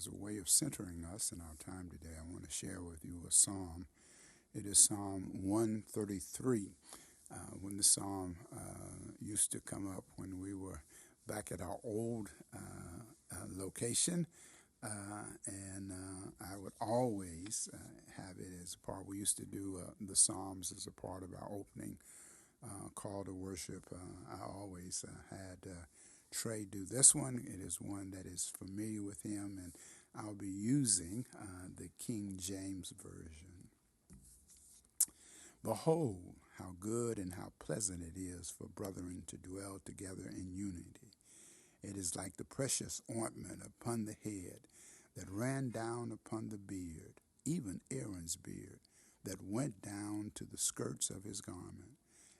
as a way of centering us in our time today, I want to share with you a psalm. It is Psalm 133. When the psalm used to come up when we were back at our old location, and I would always have it as a part. We used to do the Psalms as a part of our opening call to worship. I always had Trey do this one. It is one that is familiar with him, and I'll be using the King James Version. Behold, how good and how pleasant it is for brethren to dwell together in unity. It is like the precious ointment upon the head that ran down upon the beard, even Aaron's beard, that went down to the skirts of his garment,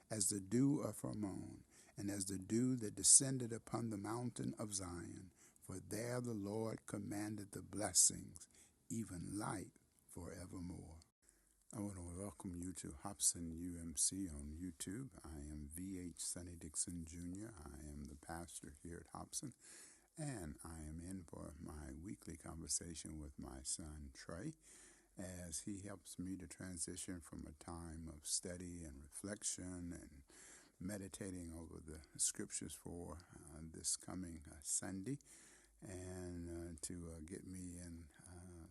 as the dew of Hermon, and as the dew that descended upon the mountain of Zion. For there the Lord commanded the blessings, even life forevermore. I want to welcome you to Hobson UMC on YouTube. I am VHD Jr. I am the pastor here at Hobson, and I am in for my weekly conversation with my son Trey, as he helps me to transition from a time of study and reflection and meditating over the scriptures for this coming Sunday, and to get me in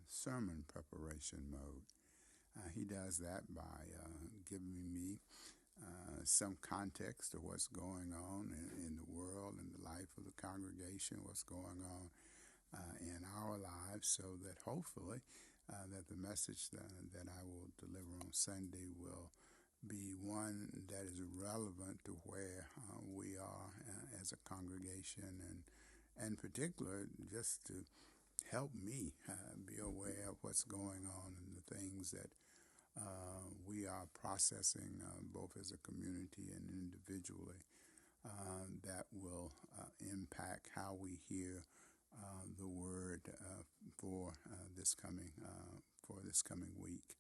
sermon preparation mode. He does that by giving me some context of what's going on in the world, in the life of the congregation, what's going on in our lives, so that hopefully that the message that I will deliver on Sunday will be one that is relevant to where we are as a congregation, and in particular just to help me be aware of what's going on and the things that we are processing both as a community and individually that will impact how we hear the word for this coming week.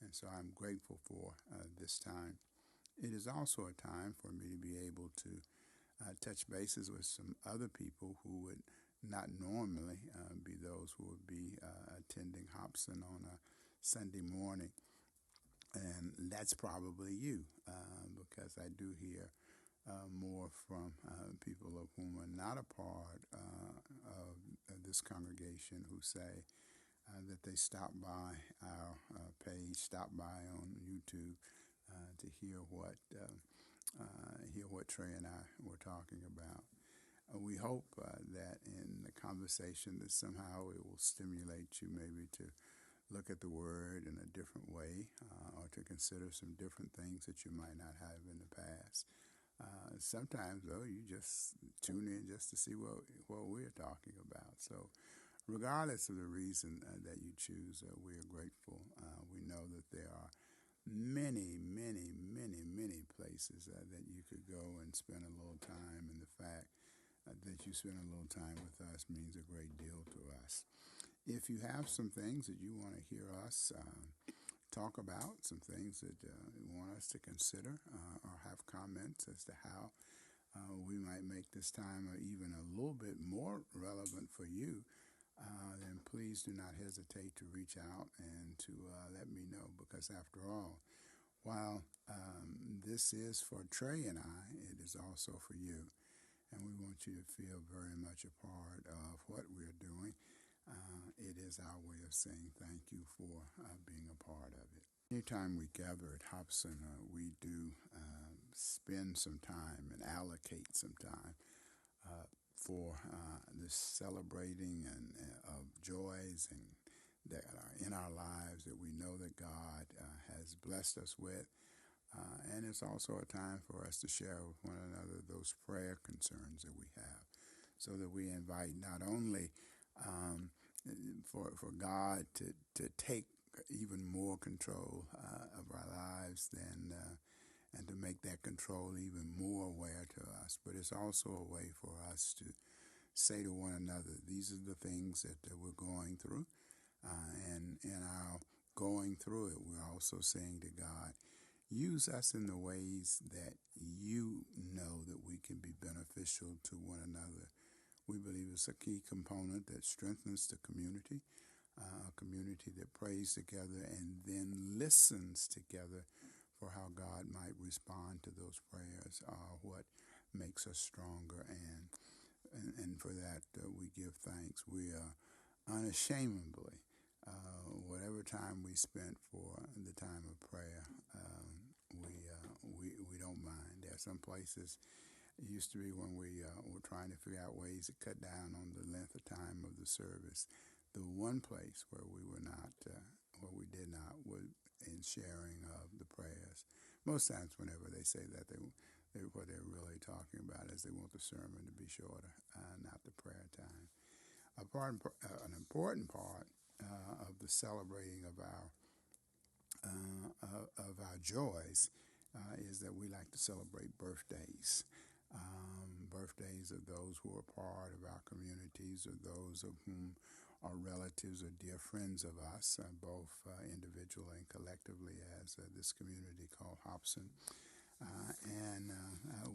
And so I'm grateful for this time. It is also a time for me to be able to touch bases with some other people who would not normally be those who would be attending Hobson on a Sunday morning. And that's probably you, because I do hear more from people of whom are not a part of this congregation who say that they stop by our page, stop by on YouTube to hear what Trey and I were talking about. We hope that in the conversation that somehow it will stimulate you maybe to look at the word in a different way, or to consider some different things that you might not have in the past. Sometimes, though, you just tune in just to see what we're talking about. So regardless of the reason that you choose, we are grateful. We know that there are many, many, many, many places that you could go and spend a little time, and the fact that you spend a little time with us means a great deal to us. If you have some things that you want to hear us talk about, some things that you want us to consider, or have comments as to how we might make this time even a little bit more relevant for you, then please do not hesitate to reach out and to let me know, because after all, while this is for Trey and I, it is also for you, and we want you to feel very much a part of what we're doing. It is our way of saying thank you for being a part of it. Anytime we gather at Hobson, we do spend some time and allocate some time for this celebrating and of joys and that are in our lives that we know that God has blessed us with. And it's also a time for us to share with one another those prayer concerns that we have, so that we invite not only for God to take even more control of our lives and to make that control even more aware to us, but it's also a way for us to say to one another, these are the things that we're going through, and in our going through it, we're also saying to God, use us in the ways that you know that we can be beneficial to one another We believe it's a key component that strengthens the community, a community that prays together and then listens together for how God might respond to those prayers, what makes us stronger, and for that we give thanks. We unashamedly, whatever time we spent for the time of prayer, we don't mind. There are some places. It used to be when we were trying to figure out ways to cut down on the length of time of the service. The one place where we were not, where we did not, was in sharing of the prayers. Most times, whenever they say that, what they're really talking about is they want the sermon to be shorter, not the prayer time. An important part of the celebrating of our joys is that we like to celebrate birthdays. Birthdays of those who are part of our communities, or those of whom are relatives or dear friends of us, both individually and collectively as this community called Hobson. And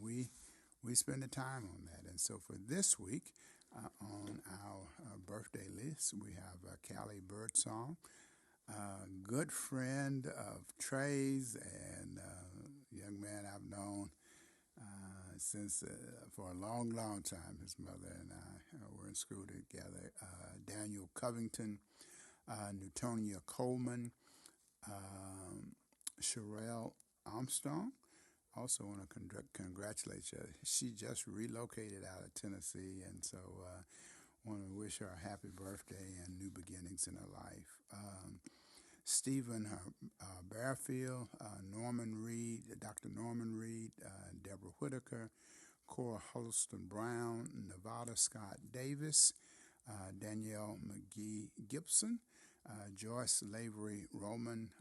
we spend the time on that. And so for this week, on our birthday list, we have Callie Birdsong, good friend of Trey's, and young man I've known since for a long, long time. His mother and I were in school together. Daniel Covington, Newtonia Coleman, Sherelle Armstrong. Also want to congratulate you. She just relocated out of Tennessee, and so want to wish her a happy birthday and new beginnings in her life. Stephen Bearfield, Norman Reed, Dr. Norman Reed, Deborah Whitaker, Cora Holston Brown, Nevada Scott Davis, Danielle McGee Gibson, Joyce Lavery Roman,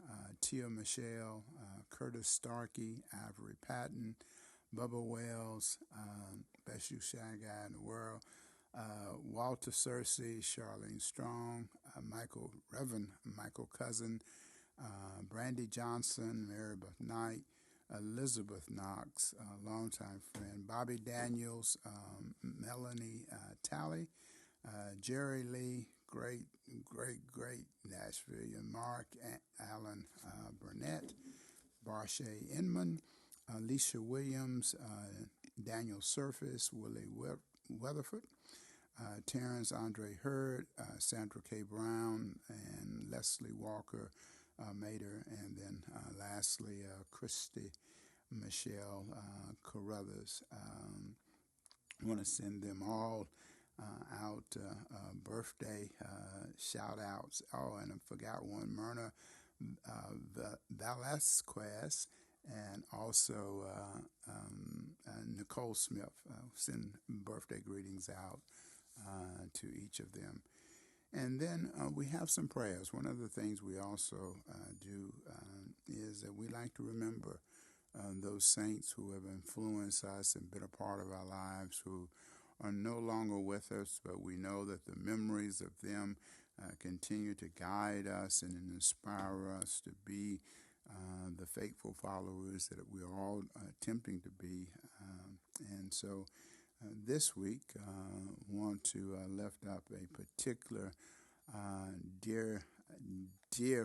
Tia Michelle, Curtis Starkey, Ivory Patton, Bubba Wells, best you shy guy in the world, Walter Searcy, Charlene Strong, Reverend Michael Cousin, Brandy Johnson, Mary Beth Knight, Elizabeth Knox, longtime friend, Bobby Daniels, Melanie Talley, Jerry Lee, great Nashvilleian, Mark Allen Burnett, Barshay Inman, Alicia Williams, Daniel Surface, Willie Weatherford, Terrence Andre Hurd, Sandra K. Brown, and Leslie Walker Mater, and then lastly Christy Michelle Carruthers. I want to send them all out birthday shout outs. Oh, and I forgot one, Myrna Velasquez, and also Nicole Smith. Send birthday greetings out to each of them. And then we have some prayers. One of the things we also do is that we like to remember those saints who have influenced us and been a part of our lives, who are no longer with us, but we know that the memories of them continue to guide us and inspire us to be the faithful followers that we are all attempting to be. And so this week, want to lift up a particular dear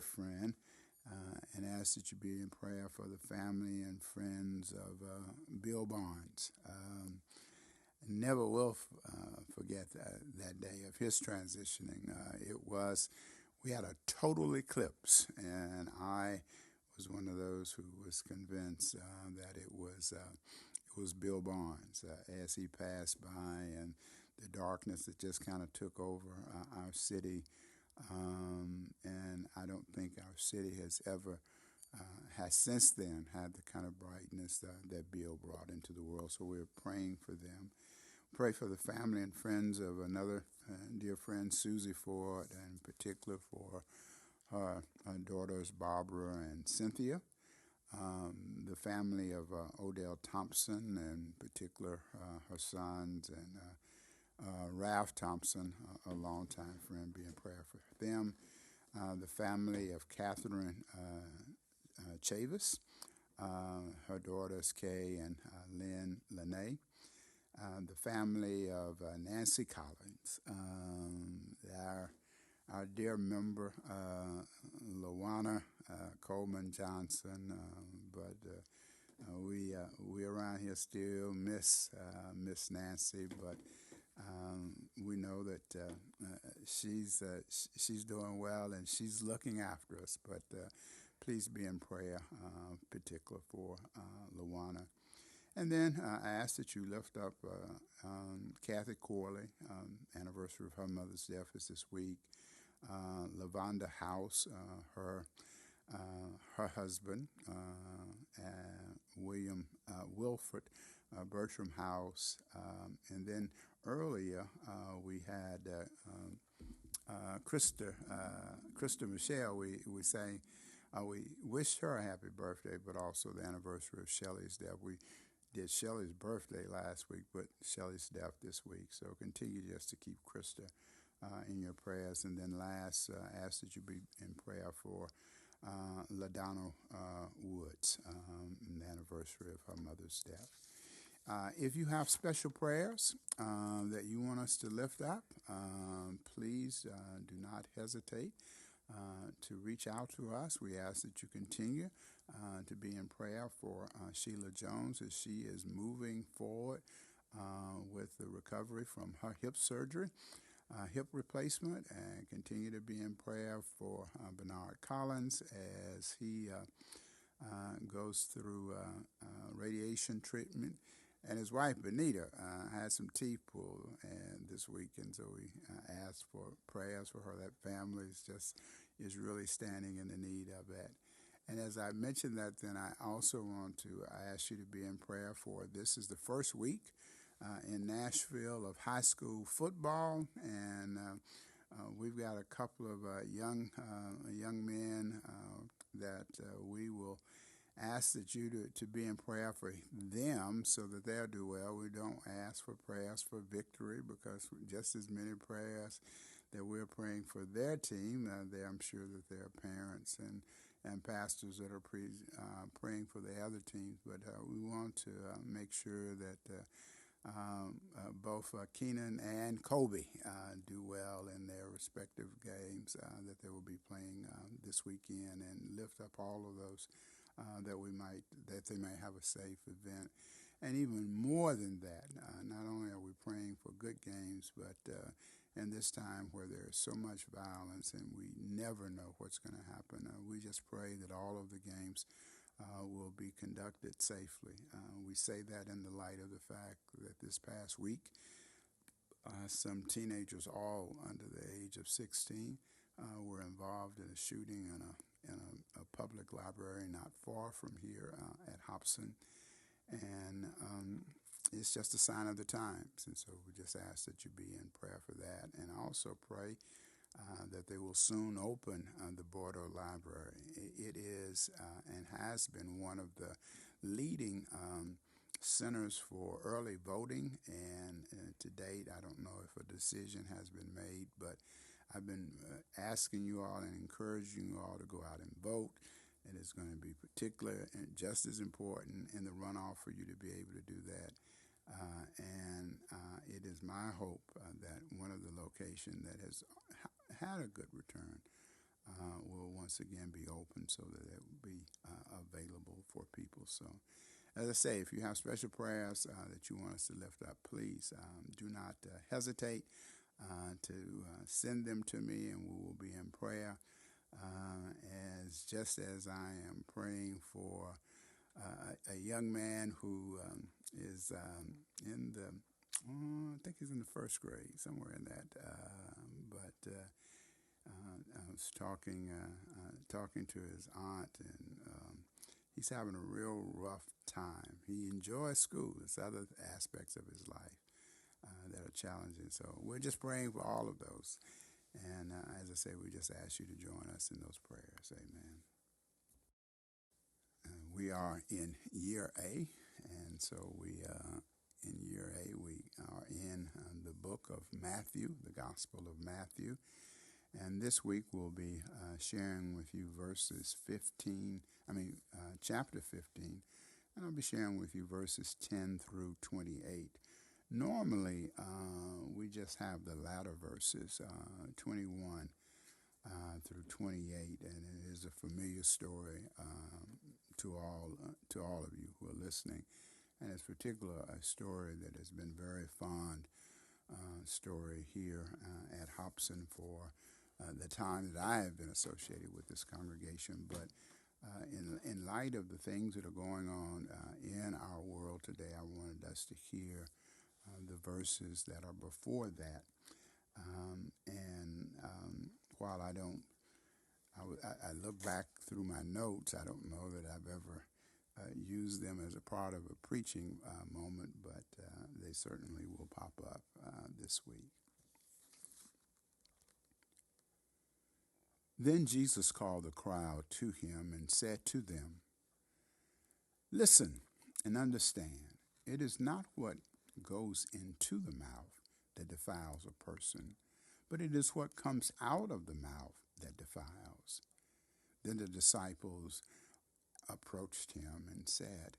friend, and ask that you be in prayer for the family and friends of Bill Barnes. Never will forget that day of his transitioning. We had a total eclipse, and I was one of those who was convinced that it was Bill Barnes as he passed by, and the darkness that just kind of took over our city. And I don't think our city has since then had the kind of brightness that Bill brought into the world. So we're praying for them. Pray for the family and friends of another dear friend, Susie Ford, and in particular for her daughters, Barbara and Cynthia. The family of Odell Thompson, and in particular her sons, and Ralph Thompson, a longtime friend, be in prayer for them. The family of Catherine Chavis, her daughters Kay and Lynn Lene. the family of Nancy Collins, our dear member, Lawana Coleman Johnson, but we around here still miss Nancy, but we know that she's doing well and she's looking after us. But please be in prayer, particular for Lawana. And then I ask that you lift up Kathy Corley. Anniversary of her mother's death is this week. Lavonda House, her husband, William Wilford Bertram House, and then earlier we had Krista Michelle. We sang. We wished her a happy birthday, but also the anniversary of Shelley's death. We did Shelley's birthday last week, but Shelley's death this week. So continue just to keep Krista in your prayers. And then last, ask that you be in prayer for LaDonna Woods, the anniversary of her mother's death. If you have special prayers that you want us to lift up, please do not hesitate to reach out to us. We ask that you continue to be in prayer for Sheila Jones as she is moving forward with the recovery from her hip surgery, hip replacement, and continue to be in prayer for Bernard Collins as he goes through radiation treatment. And his wife, Benita, had some teeth pulled and this weekend, so we asked for prayers for her. That family is really standing in the need of that. And as I mentioned that, then I also want to ask you to be in prayer for, this is the first week in Nashville of high school football, and we've got a couple of young men that we will ask that you to be in prayer for them so that they'll do well. We don't ask for prayers for victory, because just as many prayers that we're praying for their team, I'm sure that there are parents and pastors that are praying for the other teams. But we want to make sure that both Keenan and Kobe do well in their respective games that they will be playing this weekend, and lift up all of those that they may have a safe event. And even more than that, not only are we praying for good games, but in this time where there is so much violence and we never know what's going to happen, we just pray that all of the games will be conducted safely. We say that in the light of the fact that this past week, some teenagers, all under the age of 16, were involved in a shooting in a public library not far from here at Hobson. And it's just a sign of the times. And so we just ask that you be in prayer for that. And also pray that they will soon open the Bordeaux Library. It is and has been one of the leading centers for early voting. And to date, I don't know if a decision has been made, but I've been asking you all and encouraging you all to go out and vote. It is going to be particular and just as important in the runoff for you to be able to do that. And it is my hope that one of the locations that has had a good return will once again be open so that it will be available for people. So, as I say, if you have special prayers that you want us to lift up, please do not hesitate to send them to me, and we will be in prayer. Just as I am praying for a young man who is in the, I think he's in the first grade, somewhere in that. But I was talking to his aunt, and he's having a real rough time. He enjoys school. There's other aspects of his life that are challenging. So we're just praying for all of those. And as I say, we just ask you to join us in those prayers. Amen. We are in year A, and so in year A, we are in the book of Matthew, the Gospel of Matthew. And this week we'll be sharing with you chapter 15, and I'll be sharing with you verses 10 through 28. Normally, we just have the latter verses, 21 through 28, and it is a familiar story to all of you who are listening, and it's particular a story that has been very fond story here at Hobson for the time that I have been associated with this congregation. But in light of the things that are going on in our world today, I wanted us to hear the verses that are before that. And while I look back through my notes, I don't know that I've ever used them as a part of a preaching moment, but they certainly will pop up this week. Then Jesus called the crowd to him and said to them, "Listen and understand. It is not what goes into the mouth that defiles a person, but it is what comes out of the mouth that defiles." Then the disciples approached him and said,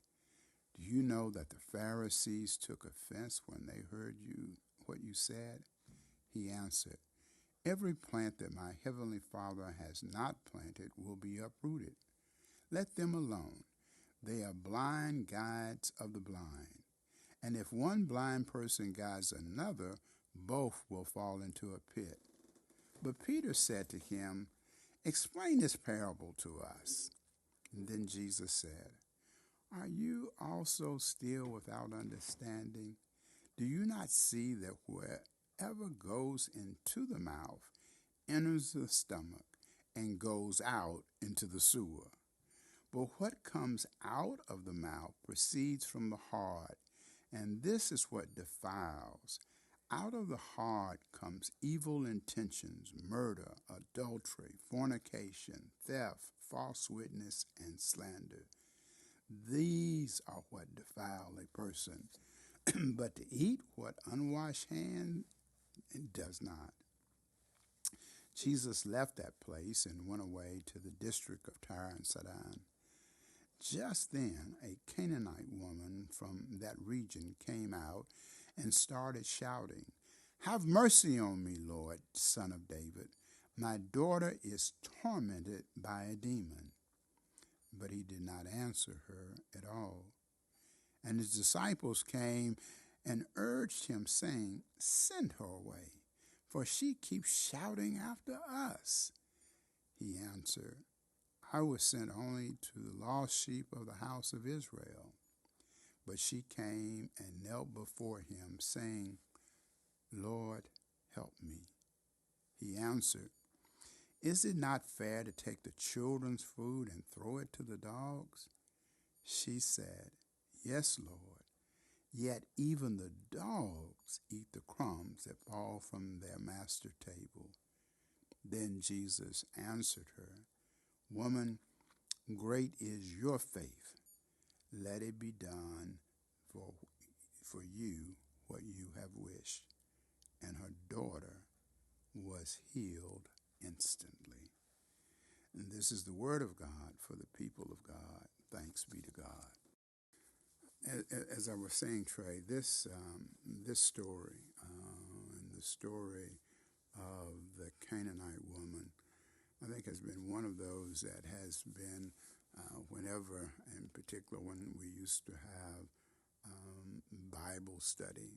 "Do you know that the Pharisees took offense when they heard what you said?" He answered, "Every plant that my heavenly Father has not planted will be uprooted. Let them alone. They are blind guides of the blind. And if one blind person guides another, both will fall into a pit." But Peter said to him, "Explain this parable to us." And then Jesus said, "Are you also still without understanding? Do you not see that wherever goes into the mouth enters the stomach and goes out into the sewer? But what comes out of the mouth proceeds from the heart, and this is what defiles. Out of the heart comes evil intentions, murder, adultery, fornication, theft, false witness, and slander. These are what defile a person. But to eat what unwashed hand does not. Jesus left that place and went away to the district of Tyre and Sidon. Just then, a Canaanite woman from that region came out and started shouting, "Have mercy on me, Lord, Son of David. My daughter is tormented by a demon." But he did not answer her at all. And his disciples came and urged him, saying, "Send her away, for she keeps shouting after us." He answered, "I was sent only to the lost sheep of the house of Israel." But she came and knelt before him, saying, "Lord, help me." He answered, "Is it not fair to take the children's food and throw it to the dogs?" She said, "Yes, Lord. Yet even the dogs eat the crumbs that fall from their master's table." Then Jesus answered her, "Woman, great is your faith. Let it be done for you what you have wished." And her daughter was healed instantly. And this is the word of God for the people of God. Thanks be to God. As I was saying, Trey, this story and the story of the Canaanite woman, I think, has been one of those that has been, whenever, in particular when we used to have Bible study,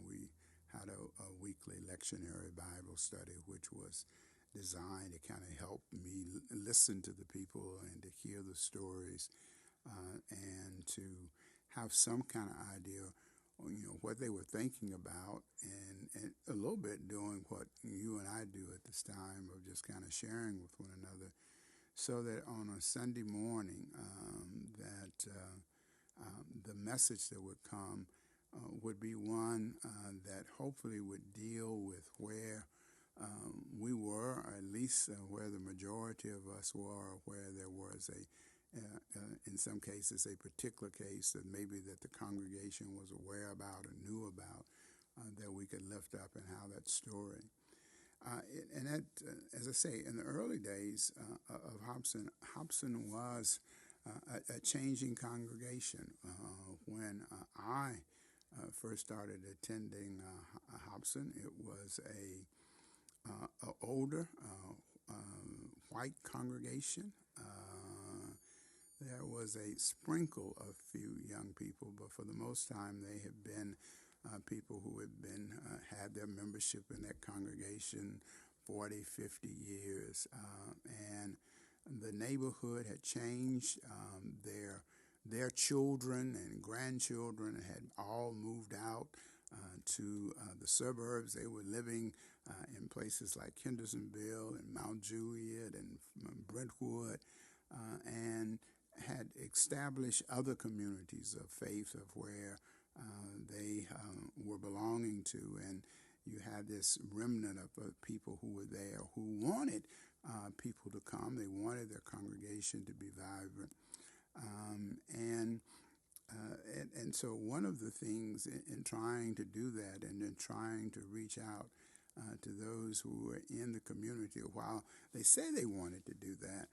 we had a weekly lectionary Bible study, which was designed to kind of help me listen to the people and to hear the stories and to have some kind of idea, what they were thinking about, and a little bit doing what you and I do at this time of just kind of sharing with one another, so that on a Sunday morning that the message that would come would be one that hopefully would deal with where we were, or at least where the majority of us were, or where there was in some cases, a particular case that maybe that the congregation was aware about or knew about, that we could lift up and how that story. And that, as I say, in the early days of Hobson, Hobson was a changing congregation. When I first started attending Hobson, it was a older white congregation. There was a sprinkle of few young people, but for the most time they had been people who had been had their membership in that congregation 40, 50 years, and the neighborhood had changed. Their children and grandchildren had all moved out to the suburbs. They were living in places like Hendersonville and Mount Juliet and Brentwood, and had established other communities of faith of where they were belonging to, and you had this remnant of people who were there who wanted people to come. They wanted their congregation to be vibrant, and so one of the things in trying to do that and in trying to reach out to those who were in the community, while they say they wanted to do that,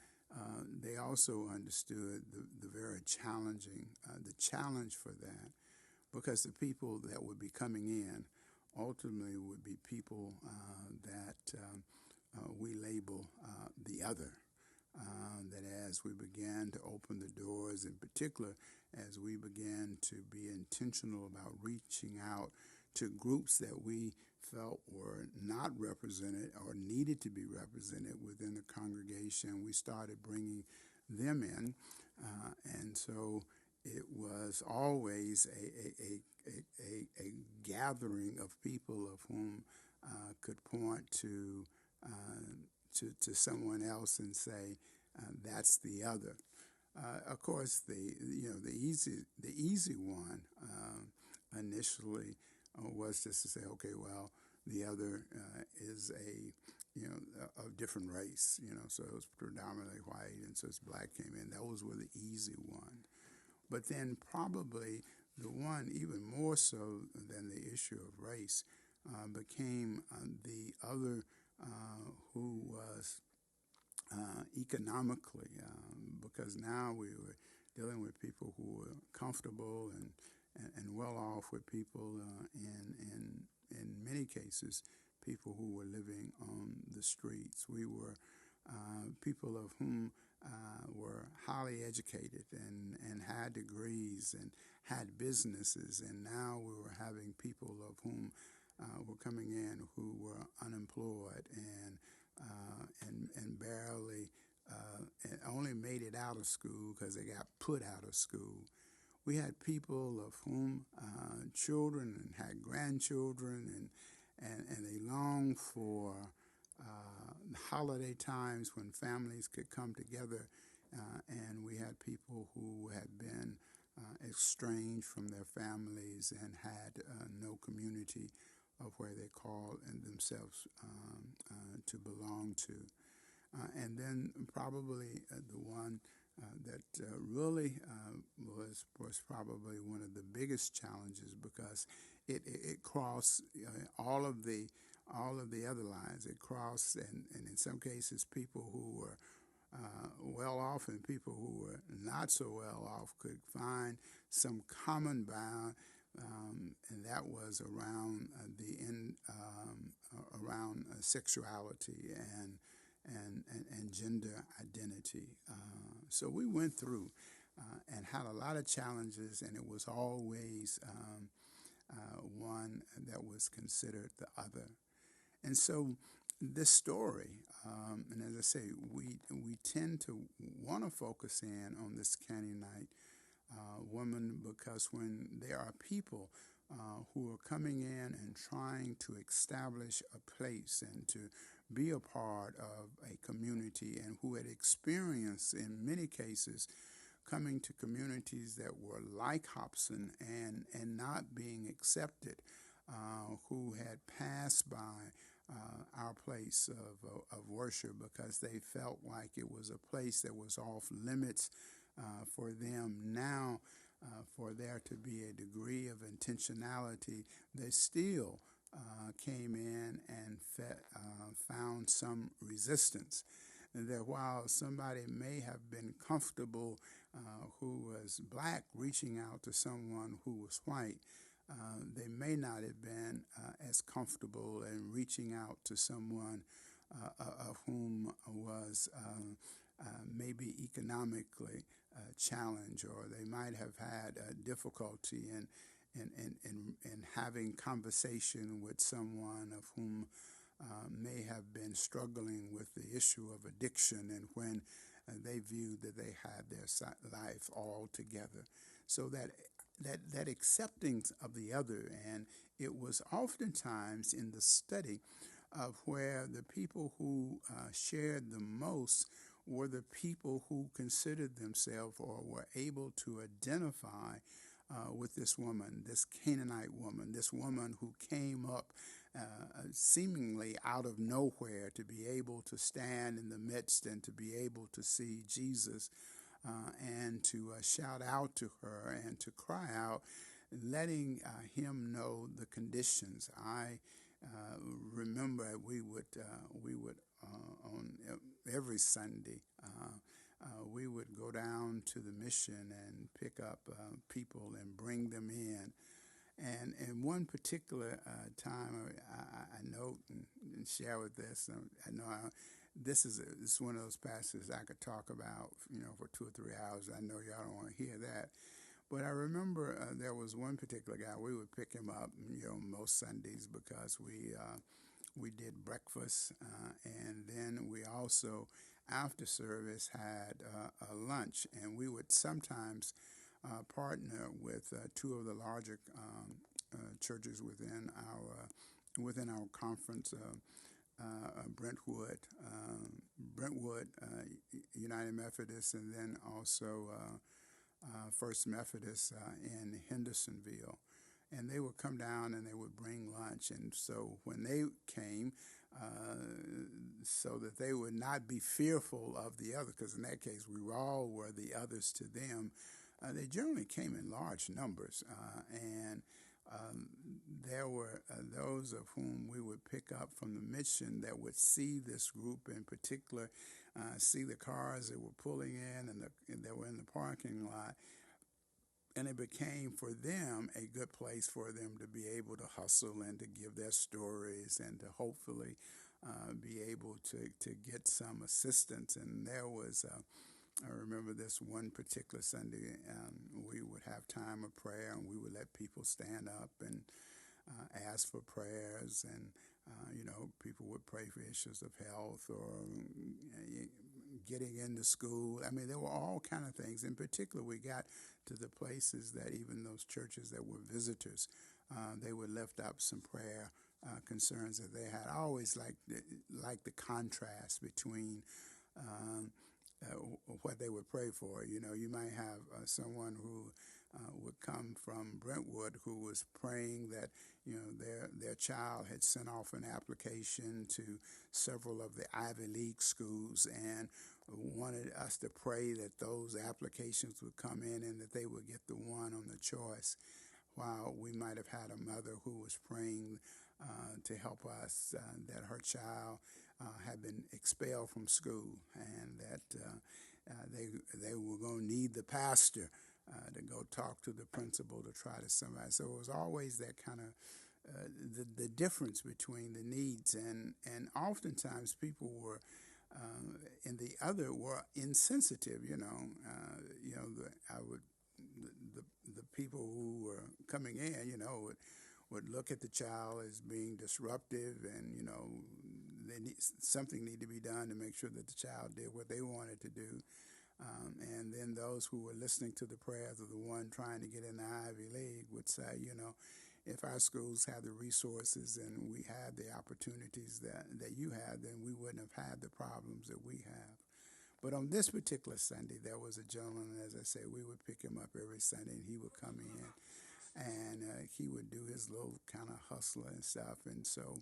they also understood the very challenging, the challenge for that, because the people that would be coming in ultimately would be people that we label the other. That as we began to open the doors, in particular, as we began to be intentional about reaching out to groups that we felt were not represented or needed to be represented within the congregation, we started bringing them in. And so it was always a gathering of people of whom could point to someone else and say, that's the other. Of course, the easy one initially was just to say, okay, well, the other is a different race, so it was predominantly white, and so black came in. Those were the easy one. But then probably the one even more so than the issue of race became the other who was economically, because now we were dealing with people who were comfortable and well off, with people in many cases, people who were living on the streets. We were people of whom were highly educated and had degrees and had businesses, and now we were having people of whom were coming in who were unemployed and barely and only made it out of school because they got put out of school. We had people of whom children and had grandchildren, and they longed for holiday times when families could come together, and we had people who had been estranged from their families and had no community of where they called themselves to belong to. And then probably the one that really was probably one of the biggest challenges, because it crossed all of the other lines. It crossed, and in some cases, people who were well off and people who were not so well off could find some common bound, and that was around around sexuality and gender identity. So we went through and had a lot of challenges, and it was always one that was considered the other. And so this story, and as I say, we tend to want to focus in on this Canaanite woman, because when there are people who are coming in and trying to establish a place and to be a part of a community, and who had experienced in many cases coming to communities that were like Hobson and not being accepted, who had passed by our place of worship because they felt like it was a place that was off limits for them. Now, for there to be a degree of intentionality, they still came in and found some resistance. And that while somebody may have been comfortable who was black reaching out to someone who was white, they may not have been as comfortable in reaching out to someone of whom was maybe economically challenged, or they might have had difficulty in having conversation with someone of whom may have been struggling with the issue of addiction, and when they viewed that they had their life all together. So that acceptance of the other, and it was oftentimes in the study of where the people who shared the most were the people who considered themselves or were able to identify with this woman, this Canaanite woman, this woman who came up seemingly out of nowhere to be able to stand in the midst and to be able to see Jesus and to shout out to her and to cry out, letting him know the conditions. I remember we would on every Sunday we would go down to the mission and pick up people and bring them in. And in one particular time, I note and share with this. I know this is one of those passages I could talk about, for 2 or 3 hours. I know y'all don't want to hear that. But I remember there was one particular guy. We would pick him up, most Sundays because we did breakfast, and then we also, after service, had a lunch, and we would sometimes partner with 2 of the larger churches within our conference. Brentwood, United Methodist, and then also First Methodist in Hendersonville. And they would come down and they would bring lunch. And so when they came, so that they would not be fearful of the other, because in that case we all were the others to them, they generally came in large numbers. And there were those of whom we would pick up from the mission that would see this group in particular, see the cars that were pulling in and that were in the parking lot. And it became for them a good place for them to be able to hustle and to give their stories and to hopefully be able to get some assistance. And there was, I remember this one particular Sunday, we would have time of prayer and we would let people stand up and ask for prayers, and people would pray for issues of health or getting into school. I mean, there were all kind of things. In particular, we got to the places that even those churches that were visitors, they would lift up some prayer concerns that they had. I always liked the contrast between what they would pray for. You might have someone who would come from Brentwood who was praying that their child had sent off an application to several of the Ivy League schools and wanted us to pray that those applications would come in and that they would get the one on the choice, while we might have had a mother who was praying to help us that her child had been expelled from school and that they were going to need the pastor to go talk to the principal to try to somebody. So it was always that kind of the difference between the needs, and oftentimes people were and the other were insensitive. The people who were coming in, would look at the child as being disruptive, and something need to be done to make sure that the child did what they wanted to do. And then those who were listening to the prayers of the one trying to get in the Ivy League would say, if our schools had the resources and we had the opportunities that you had, then we wouldn't have had the problems that we have. But on this particular Sunday, there was a gentleman, and as I say, we would pick him up every Sunday, and he would come in, and he would do his little kind of hustler and stuff. And so,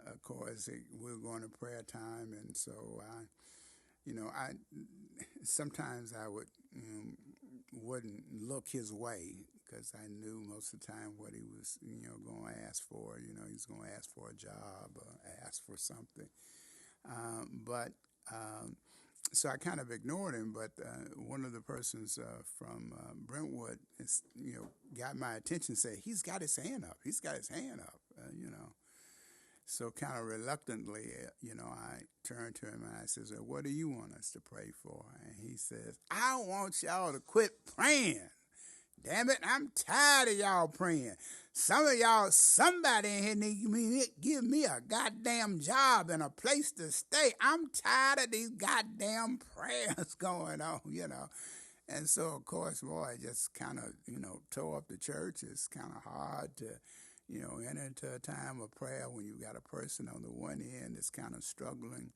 of course, we were going to prayer time, and so I sometimes I wouldn't look his way because I knew most of the time what he was, going to ask for. He was going to ask for a job or ask for something. But So I kind of ignored him, but one of the persons from Brentwood got my attention. Said he's got his hand up. He's got his hand up. So kind of reluctantly, I turned to him and I says, well, "What do you want us to pray for?" And he says, "I want y'all to quit praying. Damn it, I'm tired of y'all praying. Some of y'all, somebody in here need me give me a goddamn job and a place to stay. I'm tired of these goddamn prayers going on. And so, of course, boy, it just kind of, tore up the church. It's kind of hard to, enter into a time of prayer when you've got a person on the one end that's kind of struggling,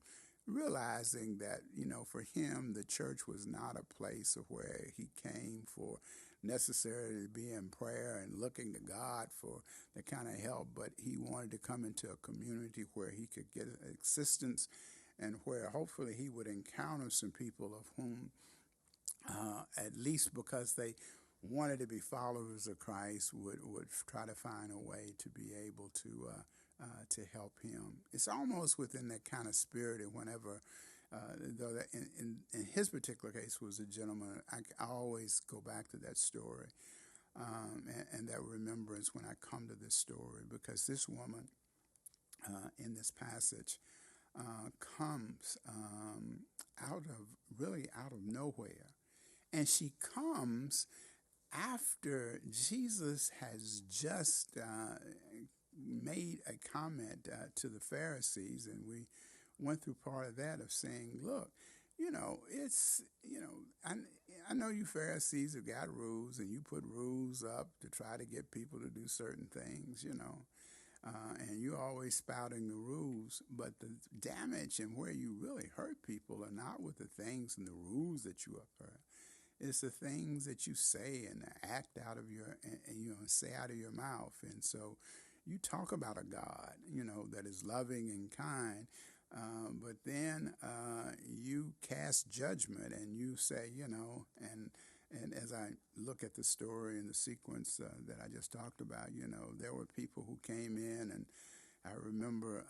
realizing that, for him, the church was not a place of where he came for necessarily to be in prayer and looking to God for the kind of help, but he wanted to come into a community where he could get assistance and where hopefully he would encounter some people of whom, at least because they wanted to be followers of Christ, would try to find a way to be able to help him. It's almost within that kind of spirit, and whenever though that in his particular case was a gentleman, I always go back to that story and that remembrance when I come to this story, because this woman in this passage comes out of nowhere, and she comes after Jesus has just made a comment to the Pharisees, and we went through part of that of saying, look, I know you Pharisees have got rules, and you put rules up to try to get people to do certain things, and you're always spouting the rules, but the damage and where you really hurt people are not with the things and the rules that you uphurt. It's the things that you say and act out of say out of your mouth. And so you talk about a God, that is loving and kind, but then you cast judgment and you say, and as I look at the story and the sequence that I just talked about, there were people who came in, and I remember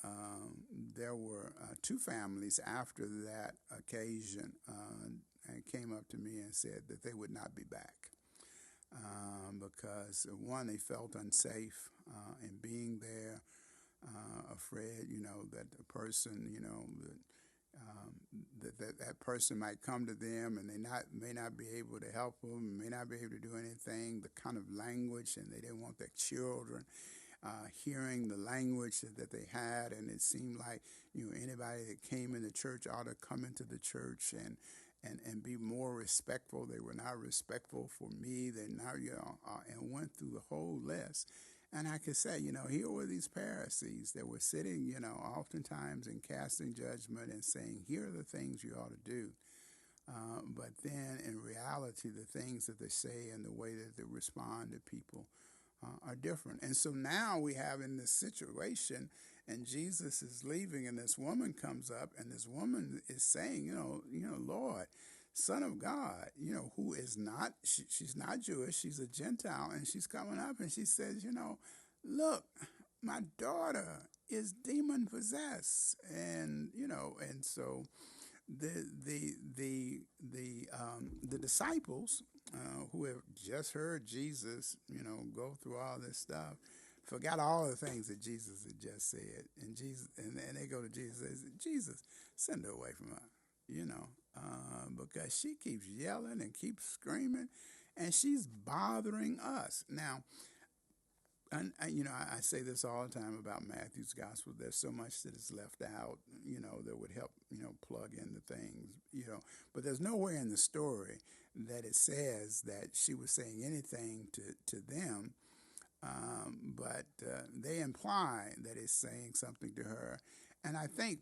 there were two families after that occasion and came up to me and said that they would not be back because, one, they felt unsafe in being there, afraid, that the person, that person might come to them and may not be able to help them, may not be able to do anything, the kind of language, and they didn't want their children hearing the language that they had, and it seemed like anybody that came in the church ought to come into the church and be more respectful. They were not respectful for me. They not and went through the whole list. And I could say, here were these Pharisees that were sitting, oftentimes and casting judgment and saying, here are the things you ought to do. But then in reality, the things that they say and the way that they respond to people are different. And so now we have in this situation, and Jesus is leaving, and this woman comes up, and this woman is saying, Lord, Son of God, who is not, she's not Jewish, she's a Gentile, and she's coming up and she says, look, my daughter is demon possessed, and and so the disciples who have just heard Jesus, go through all this stuff, forgot all the things that Jesus had just said, and they go to Jesus and say, Jesus, send her away from her, because she keeps yelling and keeps screaming, and she's bothering us. Now, I say this all the time about Matthew's gospel. There's so much that is left out, that would help, plug in the things, But there's nowhere in the story that it says that she was saying anything to them, but they imply that it's saying something to her. And I think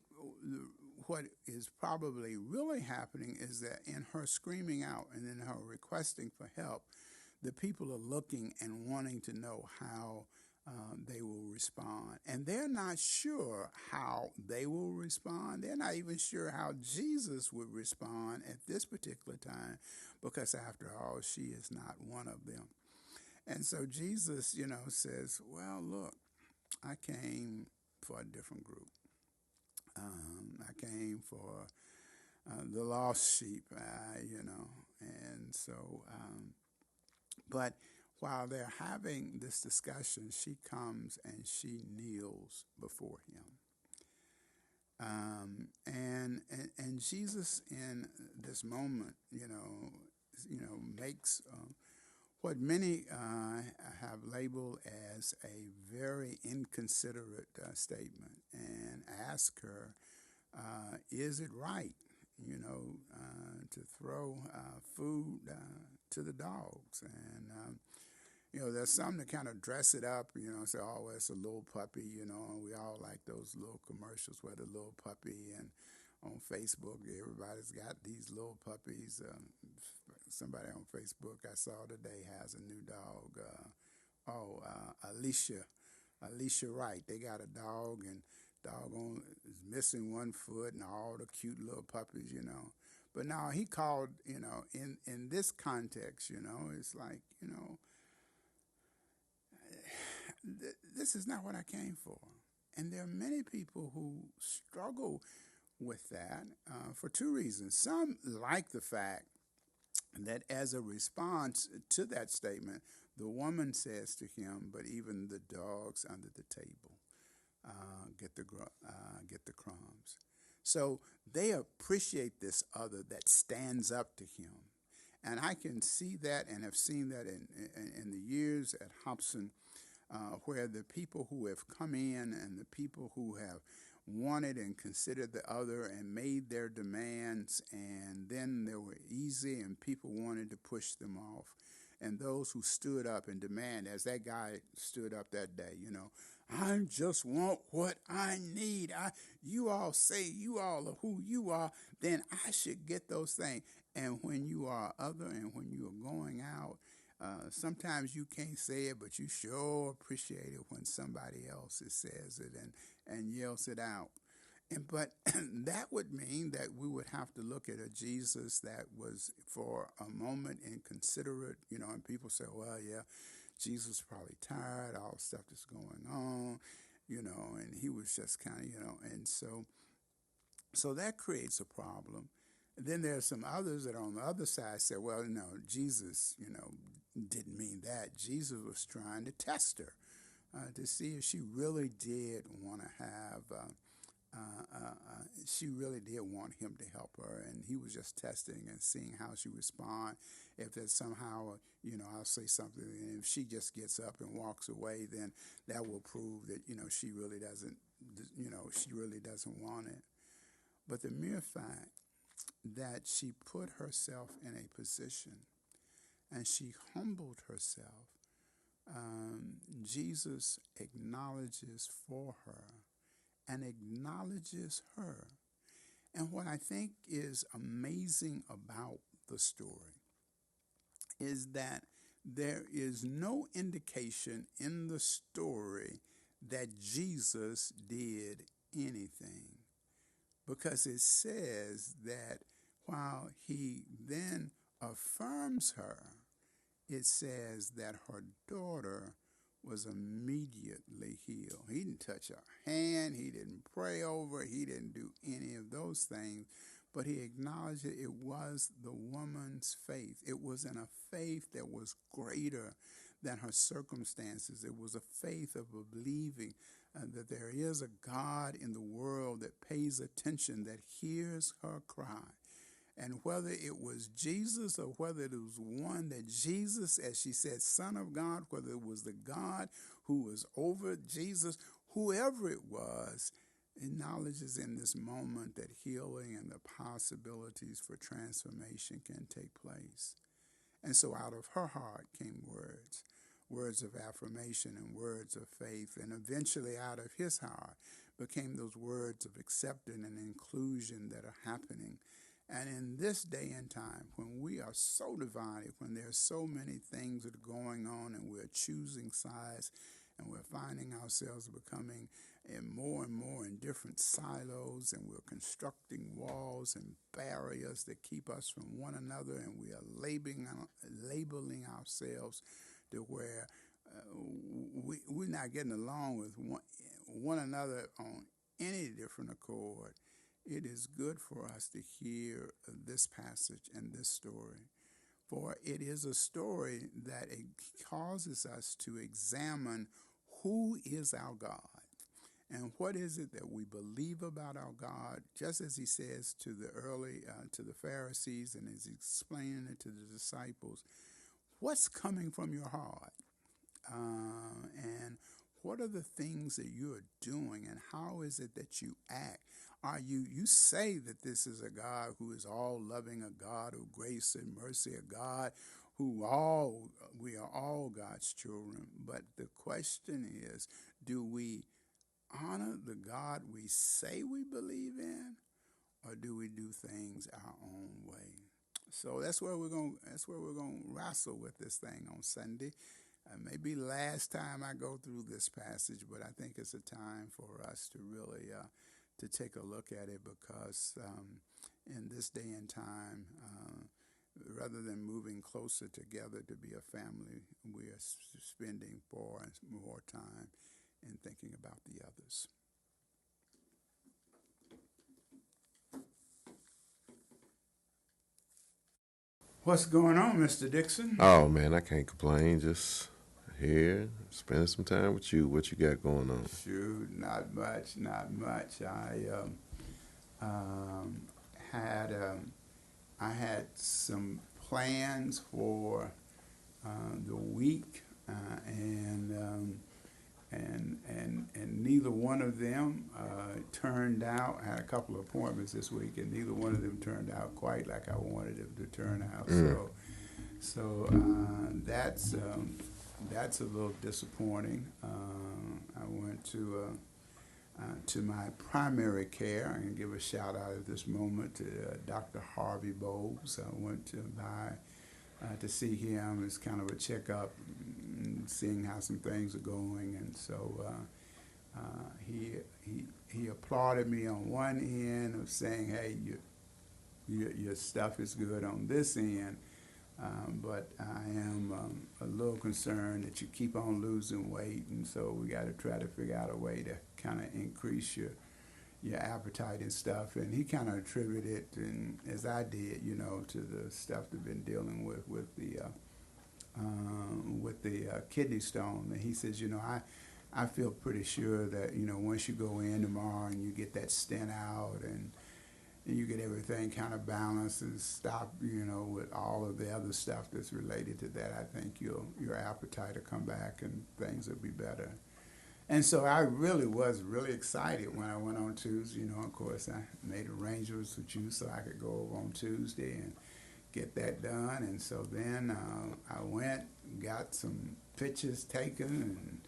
what is probably really happening is that in her screaming out and in her requesting for help, the people are looking and wanting to know how they will respond. And they're not sure how they will respond. They're not even sure how Jesus would respond at this particular time, because after all, she is not one of them. And so Jesus, says, well, look, I came for a different group. I came for the lost sheep, and so, but while they're having this discussion, she comes and she kneels before him. And Jesus in this moment, makes what many have labeled as a very inconsiderate statement, and ask her, is it right, to throw food to the dogs? And there's some that kind of dress it up, say, oh, well, it's a little puppy, and we all like those little commercials where the little puppy, and on Facebook, everybody's got these little puppies. Somebody on Facebook I saw today has a new dog. Alicia Wright. They got a dog, and dog is missing one foot, and all the cute little puppies, But now he called, in this context, it's like, this is not what I came for. And there are many people who struggle with that for two reasons. Some like the fact that as a response to that statement, the woman says to him, but even the dogs under the table get the crumbs. So they appreciate this other that stands up to him. And I can see that and have seen that in the years at Hobson, where the people who have come in and the people who have wanted and considered the other and made their demands, and then they were easy and people wanted to push them off. And those who stood up and demand, as that guy stood up that day, I just want what I need. You all say you all are who you are, then I should get those things. And when you are other and when you are going out, sometimes you can't say it, but you sure appreciate it when somebody else says it and yells it out. But that would mean that we would have to look at a Jesus that was for a moment inconsiderate, and people say, well, yeah, Jesus is probably tired, all the stuff that's going on, and he was just kind of, and so that creates a problem. And then there are some others that are on the other side say, well, no, Jesus, didn't mean that. Jesus was trying to test her to see if she really did want to have, she really did want him to help her. And he was just testing and seeing how she respond. If there's somehow, I'll say something, and if she just gets up and walks away, then that will prove that, she really doesn't want it. But the mere fact that she put herself in a position and she humbled herself, Jesus acknowledges for her and acknowledges her. And what I think is amazing about the story is that there is no indication in the story that Jesus did anything, because it says that while he then affirms her, it says that her daughter was immediately healed. He didn't touch her hand. He didn't pray over her. He didn't do any of those things. But he acknowledged that it was the woman's faith. It was in a faith that was greater than her circumstances. It was a faith of believing that there is a God in the world that pays attention, that hears her cry. And whether it was Jesus or whether it was one that Jesus, as she said, Son of God, whether it was the God who was over Jesus, whoever it was, acknowledges in this moment that healing and the possibilities for transformation can take place. And so out of her heart came words of affirmation and words of faith, and eventually out of his heart became those words of acceptance and inclusion that are happening. And in this day and time, when we are so divided, when there are so many things that are going on and we're choosing sides and we're finding ourselves becoming more and more in different silos, and we're constructing walls and barriers that keep us from one another, and we are labeling ourselves to where we're not getting along with one another on any different accord, it is good for us to hear this passage and this story, for it is a story that it causes us to examine who is our God and what is it that we believe about our God, just as he says to the to the Pharisees and is explaining it to the disciples. What's coming from your heart? And what are the things that you're doing, and how is it that you act? You say that this is a God who is all loving, a God of grace and mercy, a God who we are all God's children. But the question is, do we honor the God we say we believe in, or do we do things our own way? So that's where we're gonna wrestle with this thing on Sunday. Maybe last time I go through this passage, but I think it's a time for us to really to take a look at it, because in this day and time, rather than moving closer together to be a family, we are spending more time in thinking about the others. What's going on, Mr. Dixon? Oh man, I can't complain. Just here, spending some time with you. What you got going on? Shoot, not much, not much. Um, had I had some plans for the week, and neither one of them turned out. I had a couple of appointments this week, and neither one of them turned out quite like I wanted them to turn out. Mm. That's a little disappointing. I went to my primary care. I can give a shout out at this moment to Dr. Harvey Bowles. I went to see him as kind of a checkup, seeing how some things are going, and so he applauded me on one end of saying, "Hey, your stuff is good on this end." But I am a little concerned that you keep on losing weight, and so we got to try to figure out a way to kind of increase your appetite and stuff. And he kind of attributed it, and as I did, to the stuff they've been dealing with the kidney stone. And he says, I feel pretty sure that once you go in tomorrow and you get that stent out and you get everything kind of balanced and stop, with all of the other stuff that's related to that, I think your appetite will come back and things will be better. And so I really was really excited when I went on Tuesday. Of course, I made arrangements with you so I could go over on Tuesday and get that done. And so then I went, got some pictures taken,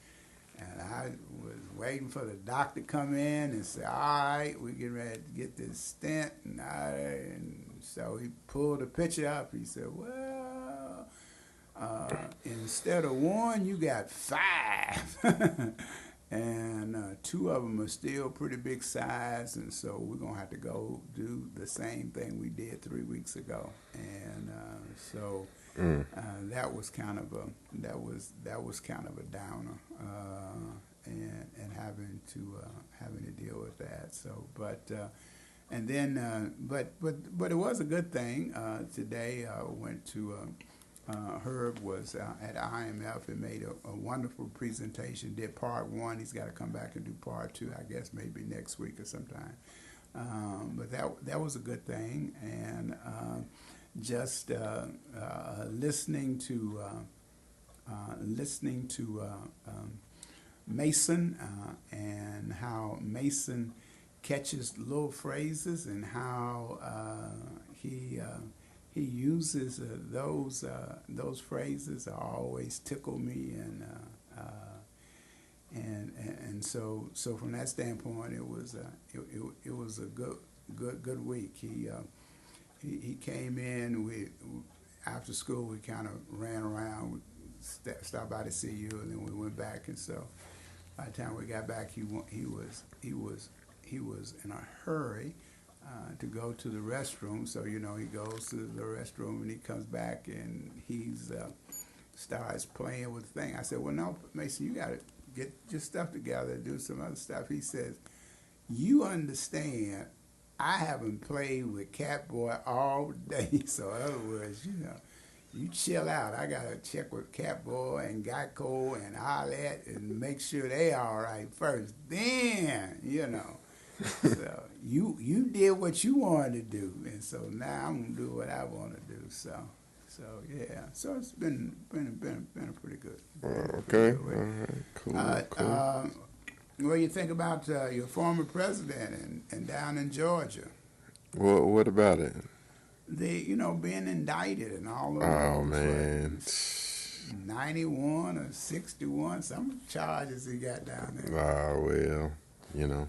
and I was waiting for the doctor to come in and say, "All right, we're getting ready to get this stent." And so he pulled the picture up. He said, "Well, instead of one, you got five." And two of them are still pretty big size, and so we're gonna have to go do the same thing we did 3 weeks ago. And so Mm. that was kind of a downer, and having to deal with that. So, and then but it was a good thing. Today I went to. Herb was at IMF and made a wonderful presentation. Did part one. He's got to come back and do part two, I guess, maybe next week or sometime. But that was a good thing. And just listening to Mason, and how Mason catches little phrases, and how he uses those phrases always tickle me, and so from that standpoint, it was a good week. He came in. After school, we kind of ran around. We stopped by to see you, and then we went back. And so by the time we got back, he was in a hurry to go to the restroom. So he goes to the restroom and he comes back and he's starts playing with the thing. I said, "Well, no, Mason, you got to get your stuff together and do some other stuff." He says, "You understand I haven't played with Catboy all day. So in other words, you chill out. I gotta check with Catboy and Geico and all that and make sure they all right first. Then. So you did what you wanted to do, and so now I'm gonna do what I want to do. So yeah. So it's been a pretty good. Pretty Okay. good All way. right. Cool. Uh, Cool. what do you think about your former president and down in Georgia? What about it? Being indicted and all of Oh those, man. 91 or 61, some charges he got down there. Well, you know.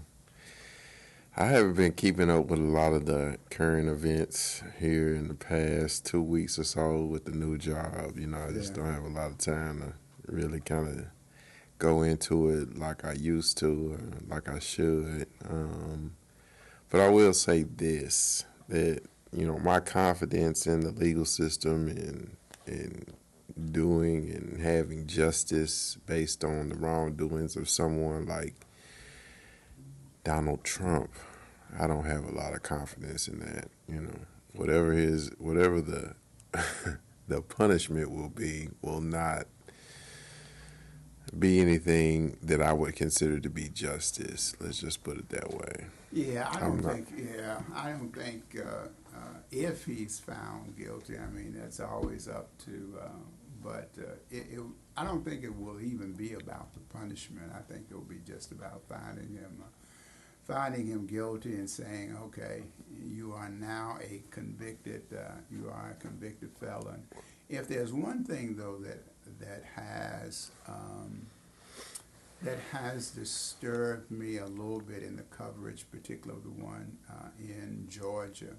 I haven't been keeping up with a lot of the current events here in the past 2 weeks or so with the new job. I just Yeah. don't have a lot of time to really kind of go into it like I used to or like I should. But I will say this, that, my confidence in the legal system and doing and having justice based on the wrongdoings of someone like Donald Trump, I don't have a lot of confidence in that. Whatever the the punishment will not be anything that I would consider to be justice. Let's just put it that way. Yeah, I I'm don't not. think. Yeah, I don't think if he's found guilty. I mean, that's always up to. But I don't think it will even be about the punishment. I think it will be just about finding him guilty and saying, okay, you are now you are a convicted felon. If there's one thing though that has disturbed me a little bit in the coverage, particularly the one in Georgia,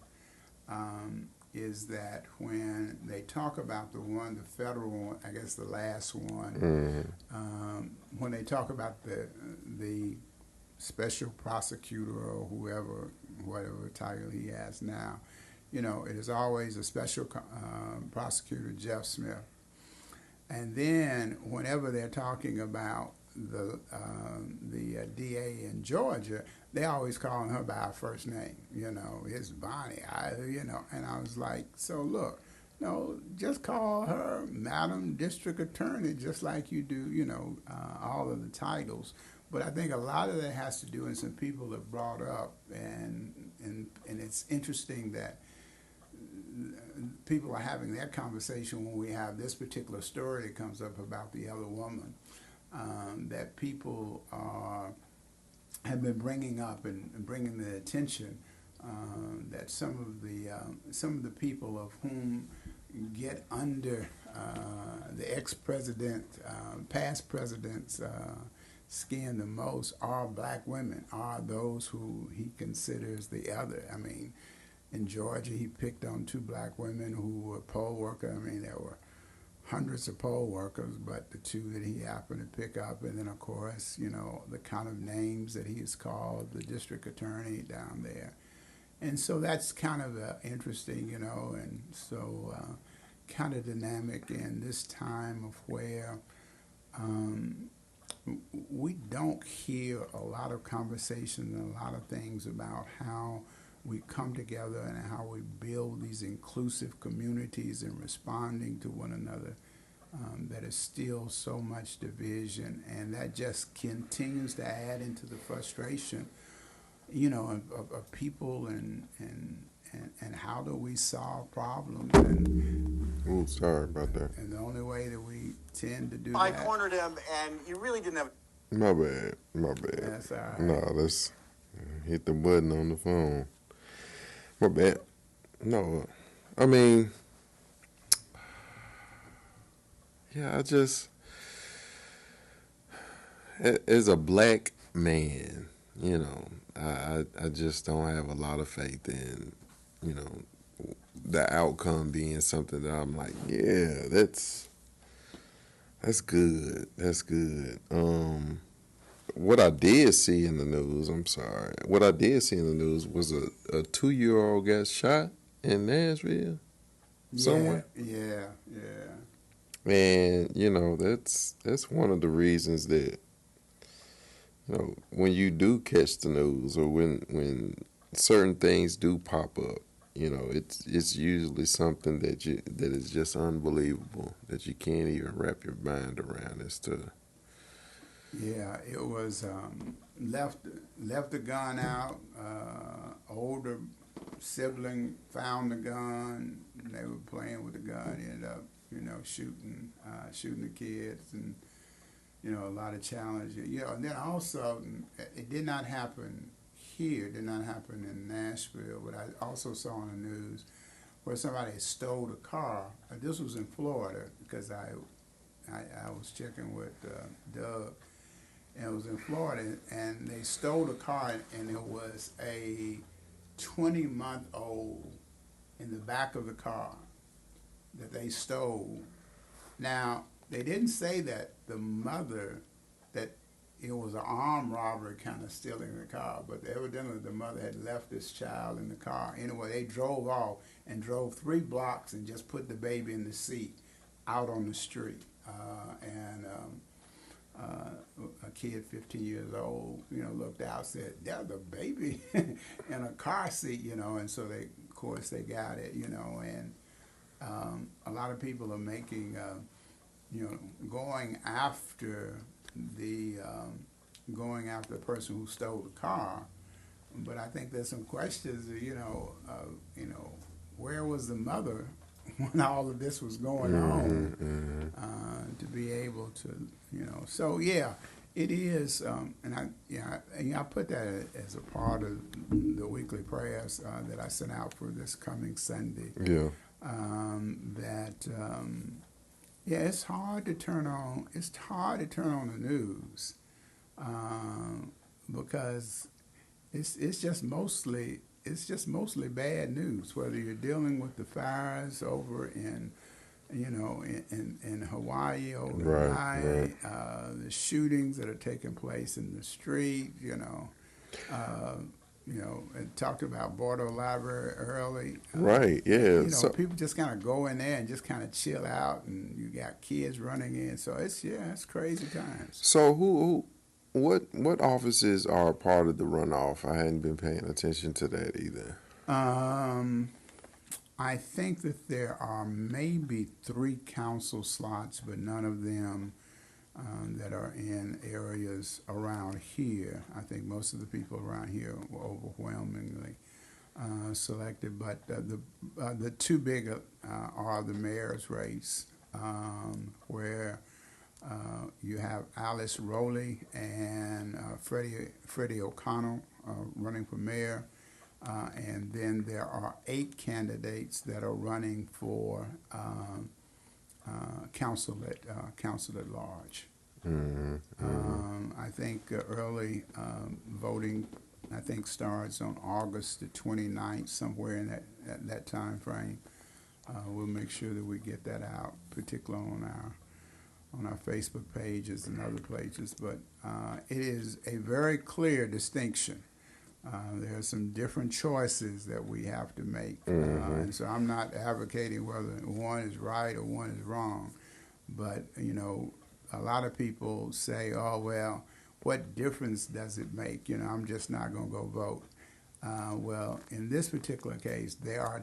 is that when they talk about the federal one, I guess the last one, when they talk about the special prosecutor or whatever title he has now, it is always a special prosecutor, Jeff Smith. And then whenever they're talking about the DA in Georgia, they always calling her by her first name. It's Bonnie. And I was like, so look, no, just call her Madam District Attorney, just like you do. All of the titles. But I think a lot of that has to do, and some people have brought up, and it's interesting that people are having that conversation when we have this particular story that comes up about the other woman, that people have been bringing up and bringing the attention that some of the people of whom get under the ex-president, past president's skin the most are black women, are those who he considers the other. I mean, in Georgia, he picked on 2 black women who were poll workers. I mean, there were hundreds of poll workers, but the 2 that he happened to pick up, and then, of course, the kind of names that he has called the district attorney down there. And so that's kind of interesting, and so kind of dynamic in this time of where we don't hear a lot of conversation and a lot of things about how we come together and how we build these inclusive communities and responding to one another. That is still so much division, and that just continues to add into the frustration, of people and how do we solve problems. Ooh, sorry about that. And the only way that we tend to do I that. cornered him, and you really didn't have. My bad. That's all right. No, let's hit the button on the phone. My bad. No, I mean, yeah, as a black man, I just don't have a lot of faith in, the outcome being something that I'm like, yeah, that's good. That's good. What I did see in the news, what I did see in the news was a 2-year-old got shot in Nashville somewhere. Yeah. And, that's one of the reasons that, when you do catch the news or when certain things do pop up. You know, it's usually something that is just unbelievable that you can't even wrap your mind around as to. Yeah, it was left the gun out. Older sibling found the gun. They were playing with the gun. Ended up, shooting the kids, and a lot of challenges. And then also it did not happen here. It did not happen in Nashville, but I also saw on the news where somebody stole a car. This was in Florida because I was checking with Doug. And it was in Florida, and they stole the car, and it was a 20-month-old in the back of the car that they stole. Now, they didn't say that the mother, that it was an armed robbery kind of stealing the car, but evidently the mother had left this child in the car. Anyway, they drove off and drove 3 blocks and just put the baby in the seat out on the street. A kid 15 years old, looked out, said, "There's a baby in a car seat," and so of course, they got it, and a lot of people are making, going after the person who stole the car, but I think there's some questions, where was the mother when all of this was going on, to be able to, so yeah, it is, and I put that as a part of the weekly prayers that I sent out for this coming Sunday. Yeah. It's hard to turn on. It's hard to turn on the news because it's just mostly bad news. Whether you're dealing with the fires over in Hawaii overnight, the shootings that are taking place in the street, and talked about Bordeaux Library early. Right, yeah. So people just kind of go in there and just kind of chill out, and you got kids running in. So it's crazy times. So what offices are part of the runoff? I hadn't been paying attention to that either. I think that there are maybe 3 council slots, but none of them that are in areas around here. I think most of the people around here were overwhelmingly selected, but the 2 big are the mayor's race, where you have Alice Rowley and Freddie O'Connell running for mayor, and then there are 8 candidates that are running for council at large. I think early voting, I think, starts on August the 29th, somewhere in that time frame. We'll make sure that we get that out, particularly on our Facebook pages and other places. But it is a very clear distinction. There are some different choices that we have to make, and so I'm not advocating whether one is right or one is wrong. But a lot of people say, "Oh well, what difference does it make? I'm just not going to go vote." Well, in this particular case, there are